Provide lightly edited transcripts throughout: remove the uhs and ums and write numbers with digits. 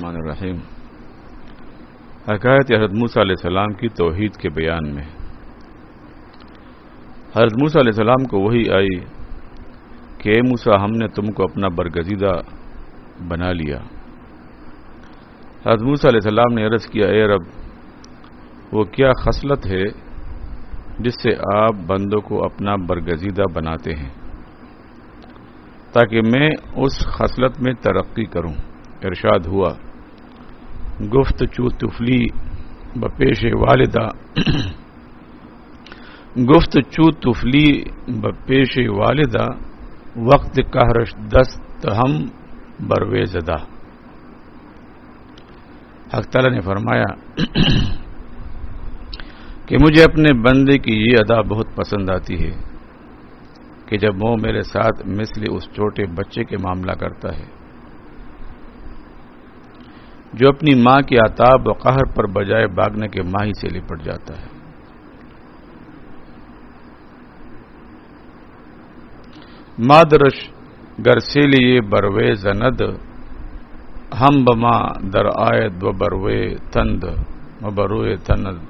الرحمن الرحیم۔ حکایت حضرت موسیٰ علیہ السلام کی توحید کے بیان میں حضرت موسیٰ علیہ السلام کو وحی آئی کہ اے موسیٰ، ہم نے تم کو اپنا برگزیدہ بنا لیا۔ حضرت موسیٰ علیہ السلام نے عرض کیا، اے رب، وہ کیا خصلت ہے جس سے آپ بندوں کو اپنا برگزیدہ بناتے ہیں تاکہ میں اس خصلت میں ترقی کروں؟ ارشاد ہوا، گفت چو طفلی بپیش والدہ گفت چو طفلی بپیش والدہ وقت قہرش دست ہم بروے زدہ۔ حق تعالیٰ نے فرمایا کہ مجھے اپنے بندے کی یہ ادا بہت پسند آتی ہے کہ جب وہ میرے ساتھ مثل اس چھوٹے بچے کے معاملہ کرتا ہے جو اپنی ماں کے عتاب و قہر پر بجائے بھاگنے کے ماہی سے لپٹ جاتا ہے۔ مادرش گر سے لیے بروے زند ہم بما در آیت و بروے تند و بروے تند۔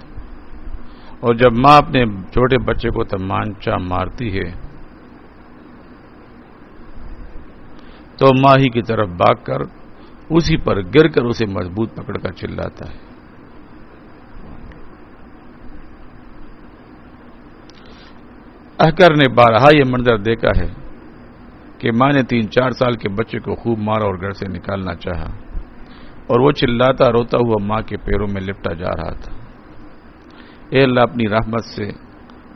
اور جب ماں اپنے چھوٹے بچے کو تمانچہ مارتی ہے تو ماہی کی طرف بھاگ کر اسی پر گر کر اسے مضبوط پکڑ کر چلاتا ہے۔ احکر نے بارہا یہ منظر دیکھا ہے کہ ماں نے 3-4 سال کے بچے کو خوب مارا اور گھر سے نکالنا چاہا اور وہ چلاتا روتا ہوا ماں کے پیروں میں لپٹا جا رہا تھا۔ اے اللہ، اپنی رحمت سے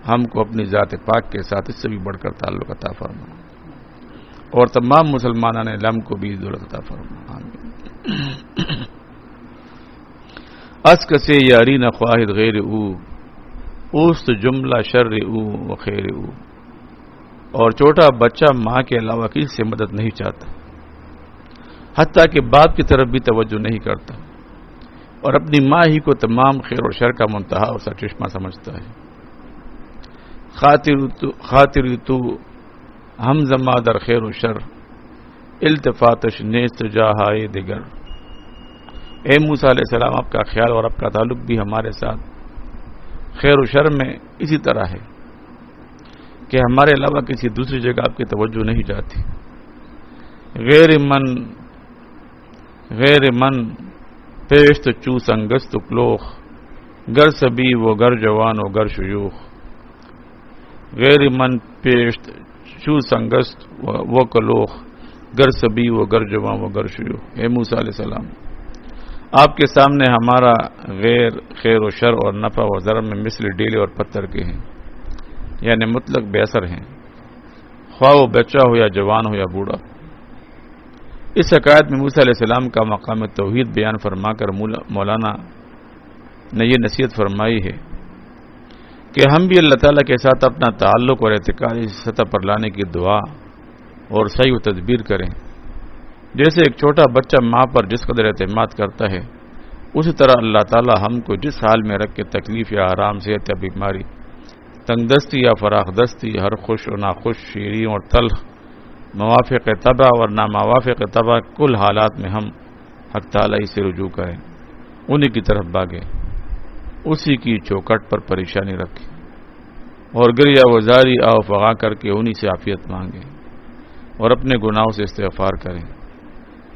ہم کو اپنی ذات پاک کے ساتھ اس سے بھی بڑھ کر تعلق عطا فرما اور تمام مسلمانان علم کو بھی دولت عطا فرما، آمین۔ اسک سے یاری نہ خواہد غیر او اوست جملہ شر او و خیر او۔ اور چھوٹا بچہ ماں کے علاوہ کسی سے مدد نہیں چاہتا، حتیٰ کہ باپ کی طرف بھی توجہ نہیں کرتا اور اپنی ماں ہی کو تمام خیر اور شر کا منتہا اور سرچشمہ سمجھتا ہے۔ خاطر تو ہم زما در خیر و شر التفاتش نیست جاہائے دیگر۔ اے موسیٰ علیہ السلام، آپ کا خیال اور آپ کا تعلق بھی ہمارے ساتھ خیر و شر میں اسی طرح ہے کہ ہمارے علاوہ کسی دوسری جگہ آپ کی توجہ نہیں جاتی۔ غیر من پیشت چو سنگست کلوخ گر سبی و گر جوان و گر شیوخ۔ غیر من پیشت چو سنگست و کلوخ گر سبی و گر جوان و گر شیوخ۔ اے موسیٰ علیہ السلام، آپ کے سامنے ہمارا غیر خیر و شر اور نفع و ضرر میں مثل ڈیلے اور پتھر کے ہیں، یعنی مطلق بے اثر ہیں، خواہ وہ بچہ ہو یا جوان ہو یا بوڑھا۔ اس حکایت میں موسیٰ علیہ السلام کا مقام توحید بیان فرما کر مولانا نے یہ نصیحت فرمائی ہے کہ ہم بھی اللہ تعالیٰ کے ساتھ اپنا تعلق اور اعتقاد اس سطح پر لانے کی دعا اور صحیح و تدبیر کریں۔ جیسے ایک چھوٹا بچہ ماں پر جس قدر اعتماد کرتا ہے، اسی طرح اللہ تعالیٰ ہم کو جس حال میں رکھ کے تکلیف یا آرام، صحت یا بیماری، تنگ دستی یا فراخ دستی، ہر خوش اور ناخوش، شیریں اور تلخ، موافق طبع اور ناموافق طبع، کل حالات میں ہم حق تعالیٰ سے رجوع کریں، انہی کی طرف بھاگیں، اسی کی چوکٹ پر پریشانی رکھیں اور گریہ وزاری آو فغاں کر کے انہی سے عافیت مانگیں اور اپنے گناہوں سے استغفار کریں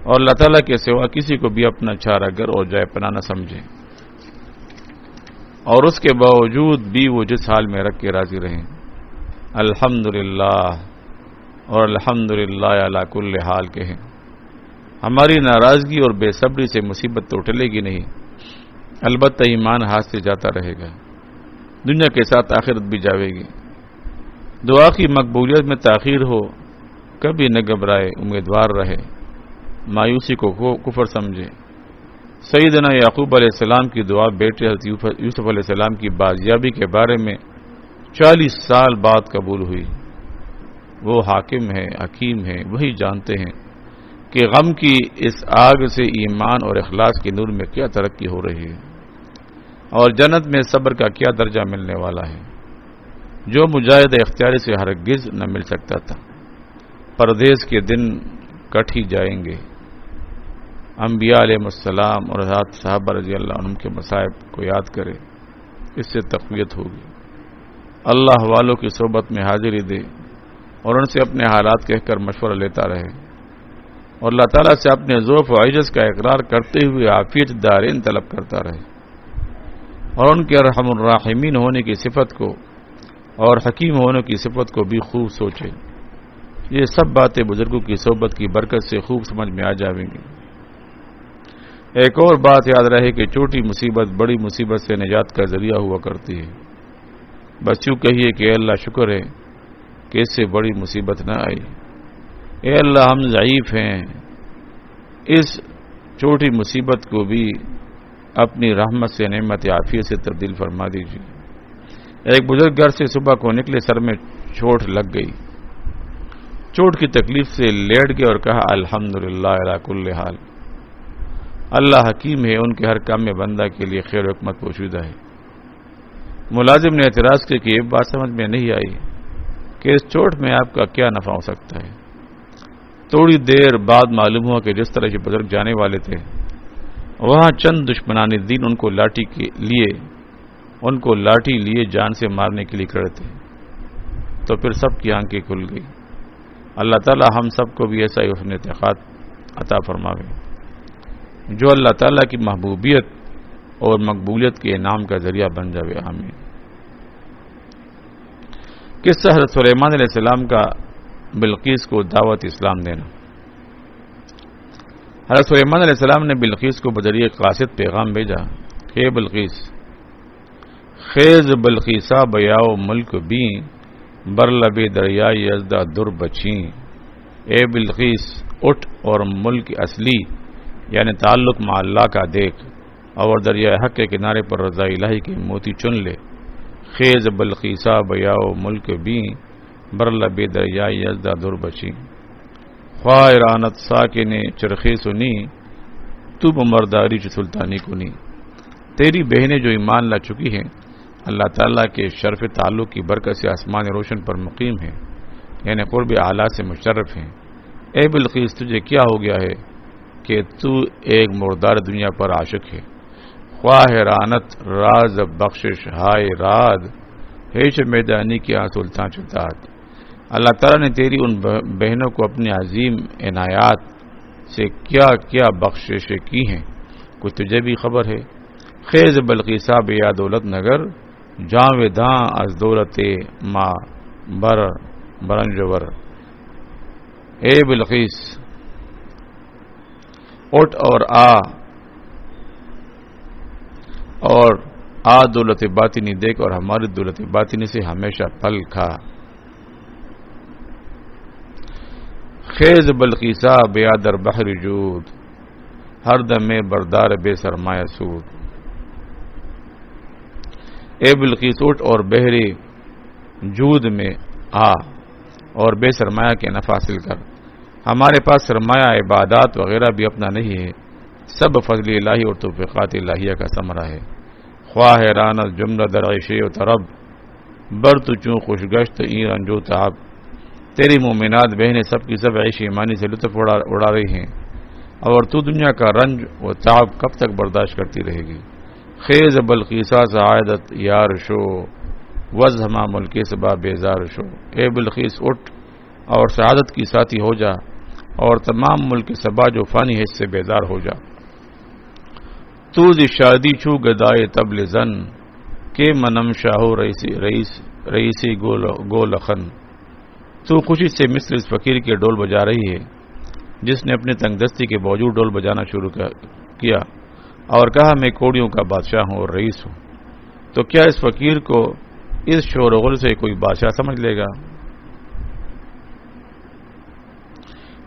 اور اللہ تعالیٰ کے سوا کسی کو بھی اپنا چارہ گر اور جائے پناہ نہ سمجھیں اور اس کے باوجود بھی وہ جس حال میں رکھ کے راضی رہیں۔ الحمدللہ اور الحمدللہ علی کل حال کہیں۔ ہماری ناراضگی اور بے صبری سے مصیبت تو ٹلے گی نہیں، البتہ ایمان ہاتھ سے جاتا رہے گا، دنیا کے ساتھ آخرت بھی جاوے گی۔ دعا کی مقبولیت میں تاخیر ہو، کبھی نہ گھبرائے، امیدوار رہے، مایوسی کو کفر سمجھے۔ سیدنا یعقوب علیہ السلام کی دعا بیٹے حضرت یوسف علیہ السلام کی بازیابی کے بارے میں 40 سال بعد قبول ہوئی۔ وہ حاکم ہے، حکیم ہے، وہی جانتے ہیں کہ غم کی اس آگ سے ایمان اور اخلاص کے نور میں کیا ترقی ہو رہی ہے اور جنت میں صبر کا کیا درجہ ملنے والا ہے، جو مجاہد اختیاری سے ہرگز نہ مل سکتا تھا۔ پردیس کے دن کٹ ہی جائیں گے، انبیاء علیہ السلام اور حضرات صحابہ رضی اللہ عنہم کے مصائب کو یاد کرے، اس سے تقویت ہوگی۔ اللہ والوں کی صحبت میں حاضری دے اور ان سے اپنے حالات کہہ کر مشورہ لیتا رہے، اور اللہ تعالیٰ سے اپنے ضعف و عجز کا اقرار کرتے ہوئے عافیت دارین طلب کرتا رہے، اور ان کے ارحم الراحمین ہونے کی صفت کو اور حکیم ہونے کی صفت کو بھی خوب سوچے۔ یہ سب باتیں بزرگوں کی صحبت کی برکت سے خوب سمجھ میں آ جائیں گی۔ ایک اور بات یاد رہے کہ چھوٹی مصیبت بڑی مصیبت سے نجات کا ذریعہ ہوا کرتی ہے۔ بس یوں کہیے کہ اے اللہ شکر ہے کہ اس سے بڑی مصیبت نہ آئی، اے اللہ ہم ضعیف ہیں، اس چھوٹی مصیبت کو بھی اپنی رحمت سے نعمت عافیت سے تبدیل فرما دیجیے۔ ایک بزرگ گھر سے صبح کو نکلے، سر میں چوٹ لگ گئی، چوٹ کی تکلیف سے لیٹ گئے اور کہا الحمدللہ علی کل حال، اللہ حکیم ہے، ان کے ہر کام میں بندہ کے لیے خیر و حکمت پوشیدہ ہے۔ ملازم نے اعتراض کیا کہ یہ بات سمجھ میں نہیں آئی کہ اس چوٹ میں آپ کا کیا نفع ہو سکتا ہے۔ تھوڑی دیر بعد معلوم ہوا کہ جس طرح یہ بزرگ جانے والے تھے وہاں چند دشمنان دین ان کو لاٹھی لیے جان سے مارنے کے لیے کھڑے تھے، تو پھر سب کی آنکھیں کھل گئی۔ اللہ تعالی ہم سب کو بھی ایسا ہی حسن اعتقاد عطا فرماوے جو اللہ تعالیٰ کی محبوبیت اور مقبولیت کے انعام کا ذریعہ بن جاوے، آمین۔ قصہ حضرت سلیمان علیہ السلام کا بلقیس کو دعوت اسلام دینا۔ حضرت سلیمان علیہ السلام نے بلقیس کو بذریعہ قاصد پیغام بھیجا کہ بلقیس، خیز بلقیسا بیاؤ ملک بھی، برلب دریا یزدہ در بچیں۔ اے بلقیس اٹھ اور ملک اصلی یعنی تعلق مع اللہ کا دیکھ، اور دریائے حق کے کنارے پر رضا الہی کے موتی چن لے۔ خیز بلقیسا بیاؤ ملک بھی، برلب دریا یزدہ در بچیں۔ خواہ رانت ساکن چرخی سنی، تو بمرداری چ سلطانی کنی۔ تیری بہنیں جو ایمان لا چکی ہیں اللہ تعالیٰ کے شرف تعلق کی برکت سے آسمان روشن پر مقیم ہیں، یعنی قرب اعلیٰ سے مشرف ہیں۔ اے بلقیس تجھے کیا ہو گیا ہے کہ تو ایک مردار دنیا پر عاشق ہے؟ خواہ رانت راز بخشش ہائے راد، ہیچ میدانی کیا سلطان چتات۔ اللہ تعالیٰ نے تیری ان بہنوں کو اپنی عظیم عنایات سے کیا کیا بخششیں کی ہیں، کچھ تجھے بھی خبر ہے؟ خیز بلقیسا بیا دولت نگر، جاویداں از دولت ما برنجور۔ اے بلقیس اٹھ اور آ دولت باطنی دیکھ اور ہماری دولت باطنی سے ہمیشہ پھل کھا۔ خیز بلقیسا بیا در بحر جود، ہر دم میں بردار بے سرمایہ سود۔ اے بلقیس اٹھ اور بحر جود میں آ اور بے سرمایہ کے نفع حاصل کر۔ ہمارے پاس سرمایہ عبادات وغیرہ بھی اپنا نہیں ہے، سب فضل الہی اور توفیقات الہیہ کا ثمرہ ہے۔ خواہ رانت جملہ درعشی و طرب، بر تو چوں خوشگشت این رنجو تعب۔ تیری مومنات بہنیں سب کی سب عیش ایمانی سے لطف اڑا رہی ہیں، اور تو دنیا کا رنج و تعب کب تک برداشت کرتی رہے گی؟ خیز بلقیسا سعادت یار شو، وز ہما ملک سبا بیزار شو۔ اے بلقیس اٹھ اور سعادت کی ساتھی ہو جا، اور تمام ملک سبا جو فانی ہے اس سے بیزار ہو جا۔ تو دی شادی چھو گدائے تبل زن، کہ منم شاہو رئیسی گولخن۔ تو خوشی سے مثل اس فقیر کے ڈول بجا رہی ہے جس نے اپنی تنگ دستی کے باوجود ڈول بجانا شروع کیا اور کہا میں کوڑیوں کا بادشاہ ہوں اور رئیس ہوں۔ تو کیا اس فقیر کو اس شور و غل سے کوئی بادشاہ سمجھ لے گا؟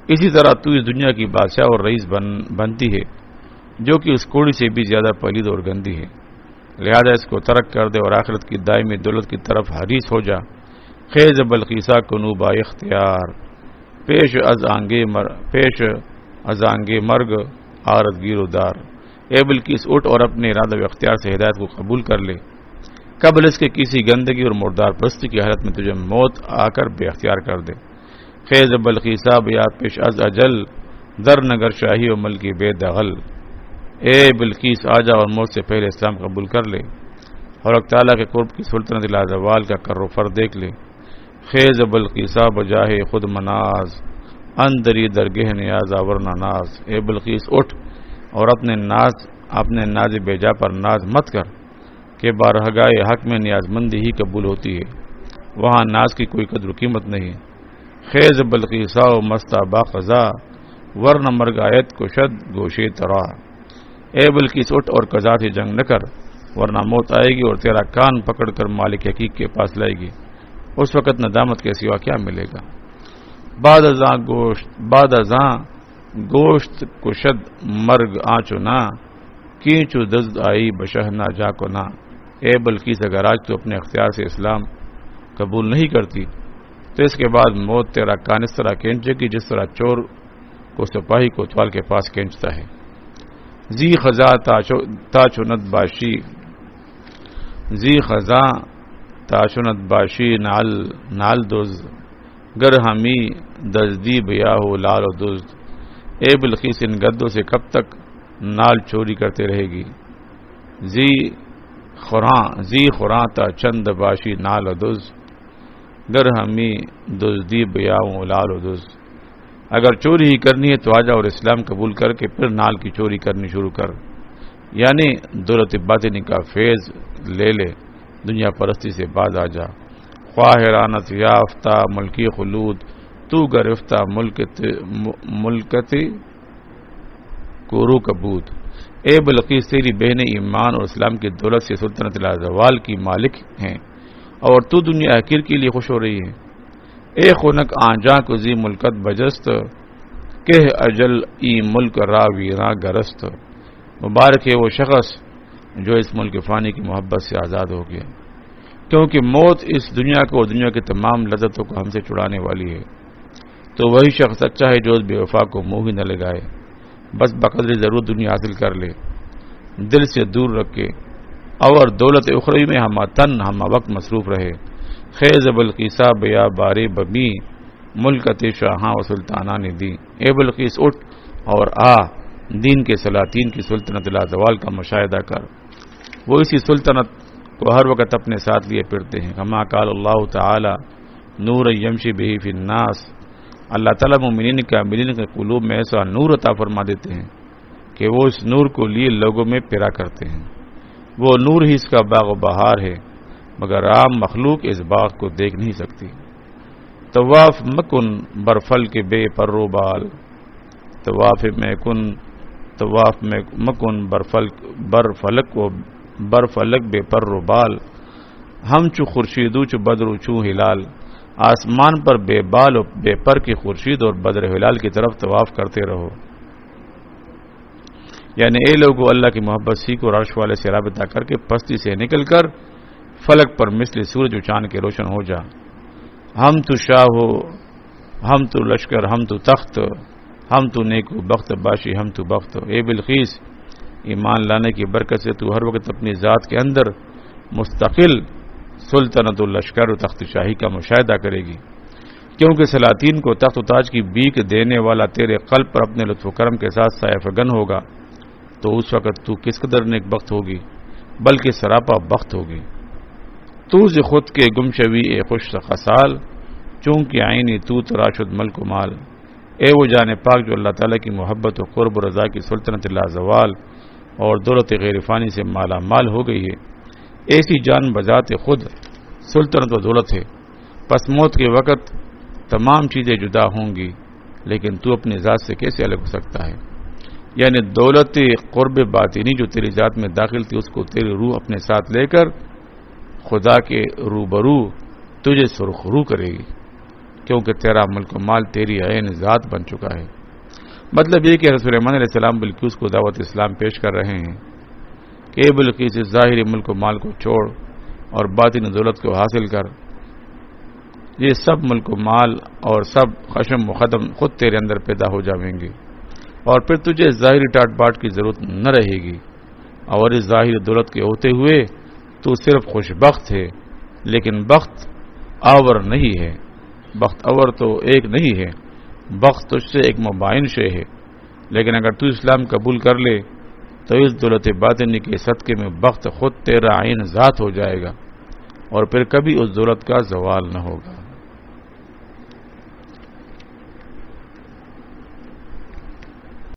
اسی طرح تو اس دنیا کی بادشاہ اور رئیس بنتی ہے جو کہ اس کوڑی سے بھی زیادہ پلید اور گندی ہے، لہذا اس کو ترک کر دے اور آخرت کی دائمی دولت کی طرف حریص ہو جا۔ خیز بلقیسا کنو با اختیار، پیش از آنگے مرگ آرد گیر و دار۔ اے بلقیس اٹھ اور اپنے ارادہ و اختیار سے ہدایت کو قبول کر لے، قبل اس کے کسی گندگی اور مردار پرستی کی حالت میں تجھے موت آ کر بے اختیار کر دے۔ خیز بلقیسا بیا پیش از اجل، در نگر شاہی و ملکی بے دغل، اے بلقیس آجا اور موت سے پہلے اسلام قبول کر لے اور حق تعالیٰ کے قرب کی سلطنت لازوال کا کر و فر دیکھ لے۔ خیز بلقیسا بجاہ خود مناز، اندری درگہ نیاز ورنہ ناز، اے بلقیس اٹھ اور اپنے ناز بیجا پر ناز مت کر کہ بارگاہ حق میں نیاز مندی ہی قبول ہوتی ہے، وہاں ناز کی کوئی قدر و قیمت نہیں۔ خیز بلقیسا و مستابا قضا، ورنہ مرگ آیت کشد گوشے ترا، اے بلقیس اٹھ اور قضا سے جنگ نہ کر ورنہ موت آئے گی اور تیرا کان پکڑ کر مالک حقیق کے پاس لائے گی، اس وقت ندامت کے سوا کیا ملے گا۔ بعد ازاں گوشت کشد مرگ آنچنا، کینچو دزد آئی بشہنا جا کو نا، اے بلقیس اگر آج تو اپنے اختیار سے اسلام قبول نہیں کرتی تو اس کے بعد موت تیرا کان اس طرح کھینچے گی جس طرح چور کو سپاہی کوتوال کے پاس کھینچتا ہے۔ زی خزاں تاچنت باشی، زی خزاں تاچنت باشی نال دز، گر ہمی دزدی بیا ہو لال و دزد، اے بلقیس ان گدوں سے کب تک نال چوری کرتے رہے گی۔ زی خوراں تا چند باشی نال و دز، گر ہمی دزدی بیا ہو لال و دزد، اگر چوری ہی کرنی ہے تو آجا اور اسلام قبول کر کے پھر نال کی چوری کرنی شروع کر، یعنی دولت باطنی کا فیض لے لے، دنیا پرستی سے باز آ جا۔ خواہ حیرانت یافتہ ملکی خلود، تو گرفتہ ملکت کورو کبود، اے بلقیس تیری بہنیں ایمان اور اسلام کی دولت سے سلطنت لازوال کی مالک ہیں اور تو دنیا حقیر کے لیے خوش ہو رہی ہے۔ اے خنک آنجاں کو زی ملکت بجست، کہ اجل ای ملک را ویراں گرست، مبارک ہے وہ شخص جو اس ملک فانی کی محبت سے آزاد ہو گیا، کیونکہ موت اس دنیا کو اور دنیا کی تمام لذتوں کو ہم سے چھڑانے والی ہے۔ تو وہی شخص اچھا ہے جو اس بے وفا کو منہ ہی نہ لگائے، بس بقدر ضرور دنیا حاصل کر لے، دل سے دور رکھے اور دولت اخروی میں ہمہ تن ہمہ وقت مصروف رہے۔ خیز بلقیسا بیا بارے ببی، ملکت شاہاں و سلطانہ نے دی، اے بلقیس اٹھ اور آ دین کے سلاطین کی سلطنت لازوال کا مشاہدہ کر، وہ اسی سلطنت کو ہر وقت اپنے ساتھ لیے پھرتے ہیں۔ کما قال اللہ تعالی نور یمشی بہ فی الناس، اللہ تعالیٰ مومنین کاملین کے قلوب میں ایسا نور عطا فرما دیتے ہیں کہ وہ اس نور کو لیے لوگوں میں پھرا کرتے ہیں، وہ نور ہی اس کا باغ و بہار ہے، مگر عام مخلوق اس باغ کو دیکھ نہیں سکتی۔ طواف مکن برفل کے بے پر و بال، طواف میں مکن برفلک بے پر و بال، ہم چو خورشیدو چو بدر چو ہلال، آسمان پر بے بال و بے پر کی خورشید اور بدر ہلال کی طرف طواف کرتے رہو، یعنی اے لوگو اللہ کی محبت سیکھو اور عرش والے سے رابطہ کر کے پستی سے نکل کر فلک پر مثل سورج و چاند کے روشن ہو جا۔ ہم تو شاہ ہو، ہم تو لشکر، ہم تو تخت، ہم تو نیکو بخت باشی، ہم تو بخت، اے بلقیس ایمان لانے کی برکت سے تو ہر وقت اپنی ذات کے اندر مستقل سلطنت الشکر و تخت شاہی کا مشاہدہ کرے گی، کیونکہ سلاطین کو تخت و تاج کی بیک دینے والا تیرے قلب پر اپنے لطف و کرم کے ساتھ سایہ فگن ہوگا، تو اس وقت تو کس قدر نیک بخت ہوگی، بلکہ سراپا بخت ہوگی۔ تو ز خود کے گمشوی اے خوش خصال، چونکہ عینی تو تراشد ملک و مال، اے وہ جان پاک جو اللہ تعالیٰ کی محبت و قرب و رضا کی سلطنت لازوال اور دولت غیر فانی سے مالا مال ہو گئی ہے، ایسی جان بذات خود سلطنت و دولت ہے، پس موت کے وقت تمام چیزیں جدا ہوں گی، لیکن تو اپنی ذات سے کیسے الگ ہو سکتا ہے؟ یعنی دولت قرب باطنی جو تیری ذات میں داخل تھی اس کو تیری روح اپنے ساتھ لے کر خدا کے روبرو تجھے سرخرو کرے گی، کیونکہ تیرا ملک و مال تیری عین ذات بن چکا ہے۔ مطلب یہ کہ حضرت سلیمان علیہ السلام بلقیس کو دعوت اسلام پیش کر رہے ہیں کہ اے بلقیس اس ظاہری ملک و مال کو چھوڑ اور باطنی دولت کو حاصل کر، یہ سب ملک و مال اور سب خشم و ختم خود تیرے اندر پیدا ہو جائیں گے، اور پھر تجھے ظاہری ٹاٹ باٹ کی ضرورت نہ رہے گی، اور اس ظاہری دولت کے ہوتے ہوئے تو صرف خوش بخت ہے، لیکن بخت آور نہیں ہے، بخت آور تو ایک نہیں ہے، بخت تجھ سے ایک مبائن شے ہے، لیکن اگر تو اسلام قبول کر لے تو اس دولت باطنی کے صدقے میں بخت خود تیرا عین ذات ہو جائے گا اور پھر کبھی اس دولت کا زوال نہ ہوگا۔